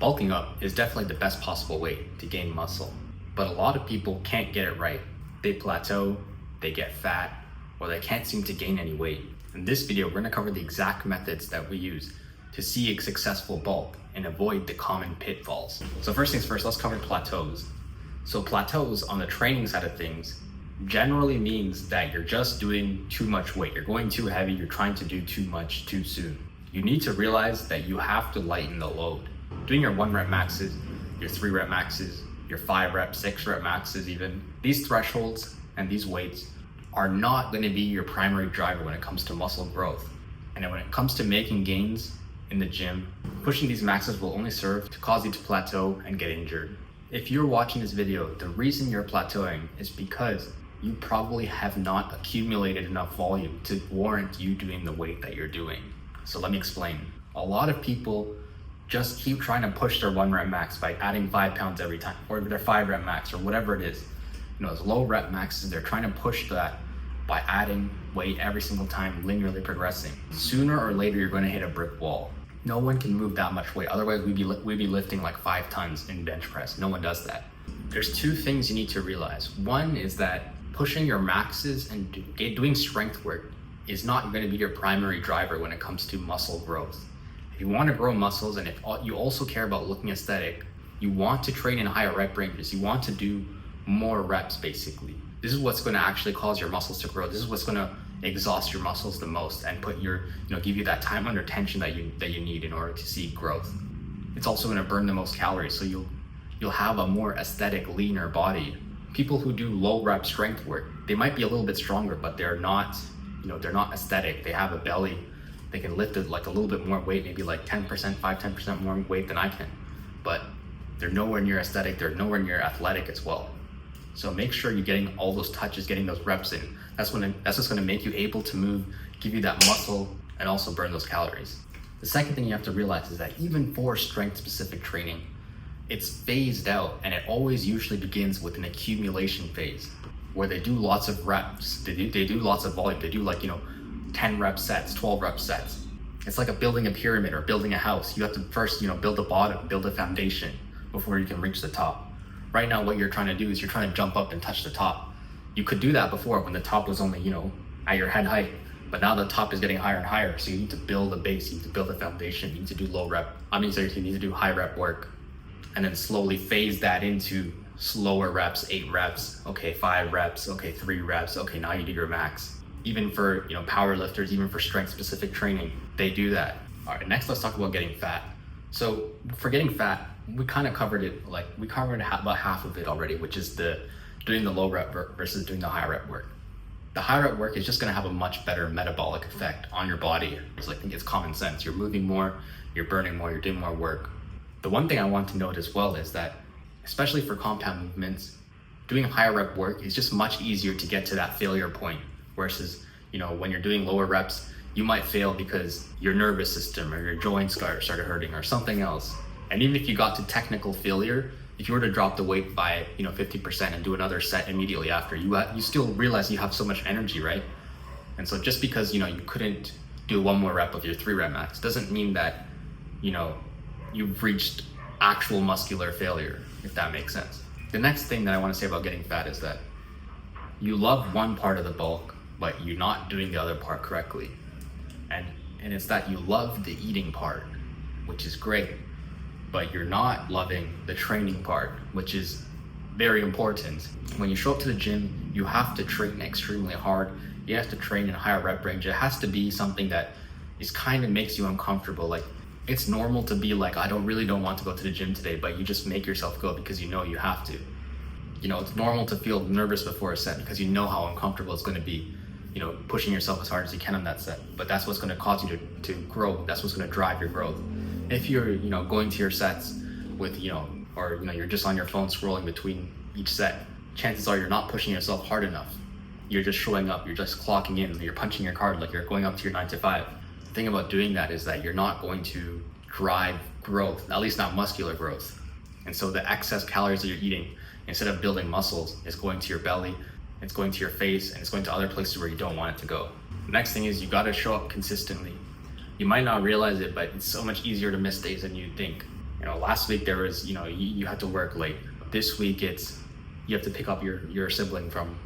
Bulking up is definitely the best possible way to gain muscle, but a lot of people can't get it right. They plateau, they get fat, or they can't seem to gain any weight. In this video, we're going to cover the exact methods that we use to see a successful bulk and avoid the common pitfalls. So first things first, let's cover plateaus. So plateaus on the training side of things generally means that you're just doing too much weight. You're going too heavy, you're trying to do too much too soon. You need to realize that you have to lighten the load. Doing your 1 rep maxes, your 3 rep maxes, your 5 rep, 6 rep maxes even, these thresholds and these weights are not going to be your primary driver when it comes to muscle growth. And when it comes to making gains in the gym, pushing these maxes will only serve to cause you to plateau and get injured. If you're watching this video, the reason you're plateauing is because you probably have not accumulated enough volume to warrant you doing the weight that you're doing. So let me explain. A lot of people just keep trying to push their 1 rep max by adding 5 pounds every time, or their 5 rep max, or whatever it is. You know, those low rep maxes, they're trying to push that by adding weight every single time, linearly progressing. Sooner or later, you're going to hit a brick wall. No one can move that much weight. Otherwise, we'd be lifting like 5 tons in bench press. No one does that. There's 2 things you need to realize. One is that pushing your maxes and doing strength work is not going to be your primary driver when it comes to muscle growth. If you want to grow muscles, and if you also care about looking aesthetic, you want to train in higher rep ranges. You want to do more reps, basically. This is what's going to actually cause your muscles to grow. This is what's going to exhaust your muscles the most and put give you that time under tension that you need in order to see growth. It's also going to burn the most calories, so you'll have a more aesthetic, leaner body. People who do low rep strength work, they might be a little bit stronger, but they're not aesthetic. They have a belly. They can lift it like a little bit more weight, maybe like 10% more weight than I can, but they're nowhere near aesthetic. They're nowhere near athletic as well. So make sure you're getting all those touches, getting those reps in. That's what's going to make you able to move, give you that muscle, and also burn those calories. The second thing you have to realize is that even for strength-specific training, it's phased out, and it always usually begins with an accumulation phase where they do lots of reps. They do lots of volume. They do 10 rep sets, 12 rep sets. It's like building a pyramid or building a house. You have to first, build a bottom, build a foundation before you can reach the top. Right now, what you're trying to do is you're trying to jump up and touch the top. You could do that before when the top was only, at your head height, but now the top is getting higher and higher. So you need to build a base, you need to build a foundation, you need to do you need to do high rep work, and then slowly phase that into slower reps, 8 reps, okay, 5 reps, okay, 3 reps, okay, now you do your max. Even for, power lifters, even for strength specific training, they do that. All right, next let's talk about getting fat. So for getting fat, we kind of covered it, about half of it already, which is doing the low rep work versus doing the high rep work. The high rep work is just going to have a much better metabolic effect on your body. I think it's common sense. You're moving more, you're burning more, you're doing more work. The one thing I want to note as well is that, especially for compound movements, doing higher rep work is just much easier to get to that failure point. Versus, when you're doing lower reps, you might fail because your nervous system or your joints started hurting or something else. And even if you got to technical failure, if you were to drop the weight by 50% and do another set immediately after, you still realize you have so much energy, right? And so just because you couldn't do 1 more rep of your 3 rep max doesn't mean that you've reached actual muscular failure, if that makes sense. The next thing that I want to say about getting fat is that you love one part of the bulk, but you're not doing the other part correctly. And it's that you love the eating part, which is great, but you're not loving the training part, which is very important. When you show up to the gym, you have to train extremely hard. You have to train in higher rep range. It has to be something that kind of makes you uncomfortable. It's normal to be I don't want to go to the gym today, but you just make yourself go because you have to. It's normal to feel nervous before a set because you know how uncomfortable it's going to be, pushing yourself as hard as you can on that set. But that's what's going to cause you to grow. That's what's going to drive your growth. If you're, going to your sets with, you're just on your phone scrolling between each set, chances are you're not pushing yourself hard enough. You're just showing up, you're just clocking in, you're punching your card like you're going up to your 9 to 5. The thing about doing that is that you're not going to drive growth, at least not muscular growth. And so the excess calories that you're eating, instead of building muscles, is going to your belly, it's going to your face, and it's going to other places where you don't want it to go. The next thing is you got to show up consistently. You might not realize it, but it's so much easier to miss days than you think. Last week there was, you had to work late. This week it's you have to pick up your sibling from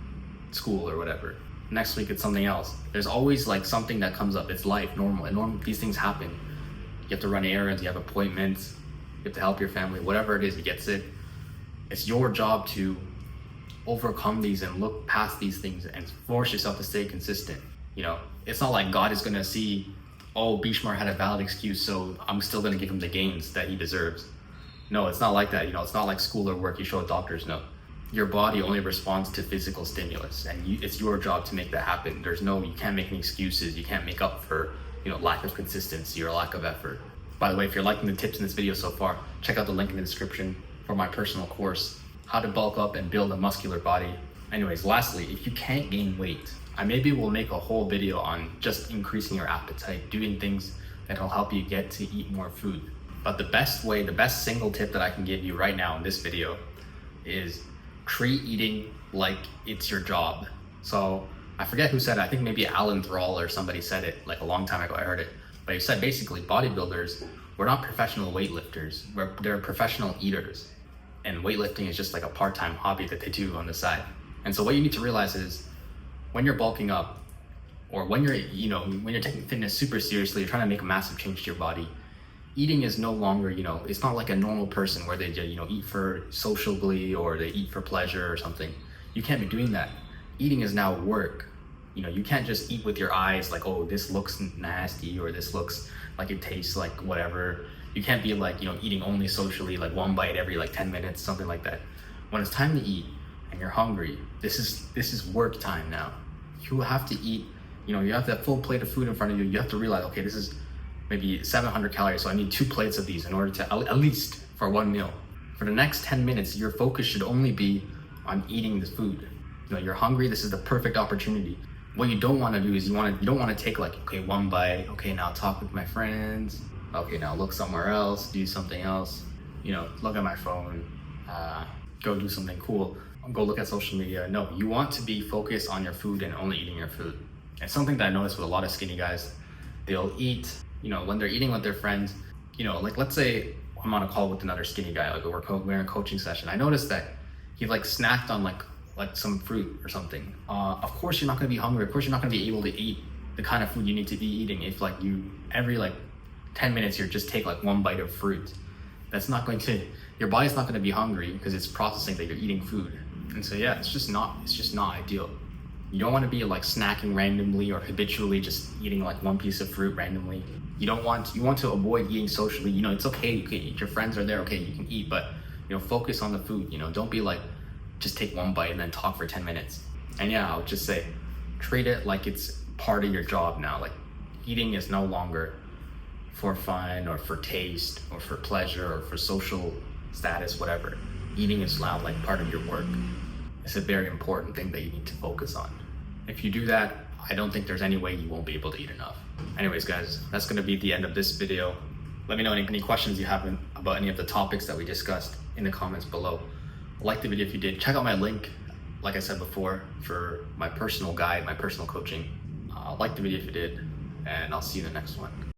school or whatever. Next week it's something else. There's always like something that comes up. It's life, normal. These things happen. You have to run errands, you have appointments, you have to help your family, whatever it is, you get sick. It's your job to overcome these and look past these things and force yourself to stay consistent. It's not like God is gonna see, oh, Bishmar had a valid excuse, so I'm still gonna give him the gains that he deserves. No, it's not like that. It's not like school or work you show doctors. No, your body only responds to physical stimulus, and it's your job to make that happen. You can't make any excuses. You can't make up for lack of consistency or lack of effort. By the way, if you're liking the tips in this video so far, check out the link in the description for my personal course, How to Bulk Up and Build a Muscular Body. Anyways, lastly, if you can't gain weight, I maybe will make a whole video on just increasing your appetite, doing things that'll help you get to eat more food. But the best single tip that I can give you right now in this video is treat eating like it's your job. So I forget who said it. I think maybe Alan Thrall or somebody said it like a long time ago. I heard it. But he said basically bodybuilders, we're not professional weightlifters. They're professional eaters. And weightlifting is just like a part-time hobby that they do on the side. And so what you need to realize is when you're bulking up or when you're taking fitness super seriously, you're trying to make a massive change to your body, eating is no longer, it's not like a normal person where they, eat for sociably or they eat for pleasure or something. You can't be doing that. Eating is now work. You can't just eat with your eyes like, oh, this looks nasty or this looks like it tastes like whatever. You can't be like, eating only socially, like one bite every like 10 minutes, something like that. When it's time to eat and you're hungry, this is work time now. You have to eat, you have that full plate of food in front of you. You have to realize, okay, this is maybe 700 calories, so I need 2 plates of these in order to, at least for one meal. For the next 10 minutes, your focus should only be on eating the food. You're hungry, this is the perfect opportunity. What you don't want to do is you don't want to take like, okay, one bite, okay, now talk with my friends, okay, now look somewhere else, do something else, look at my phone, go do something cool, go look at social media. No, you want to be focused on your food and only eating your food. It's something that I noticed with a lot of skinny guys. They'll eat, when they're eating with their friends, like let's say I'm on a call with another skinny guy, like we're in a coaching session. I noticed that he like snacked on like some fruit or something. Of course you're not gonna be hungry. Of course you're not gonna be able to eat the kind of food you need to be eating if like every 10 minutes you just take like one bite of fruit. Your body's not gonna be hungry because it's processing that you're eating food. And so yeah, it's just not ideal. You don't want to be like snacking randomly or habitually just eating like one piece of fruit randomly. You want to avoid eating socially. It's okay, you can eat, your friends are there, okay, you can eat, but focus on the food. Don't be like, just take one bite and then talk for 10 minutes. And yeah, I would just say, treat it like it's part of your job now. Like eating is no longer for fun or for taste or for pleasure or for social status, whatever. Eating is now like part of your work. It's a very important thing that you need to focus on. If you do that, I don't think there's any way you won't be able to eat enough. Anyways, guys, that's gonna be the end of this video. Let me know any questions you have about any of the topics that we discussed in the comments below. Like the video if you did. Check out my link, like I said before, for my personal guide, my personal coaching. Like the video if you did, and I'll see you in the next one.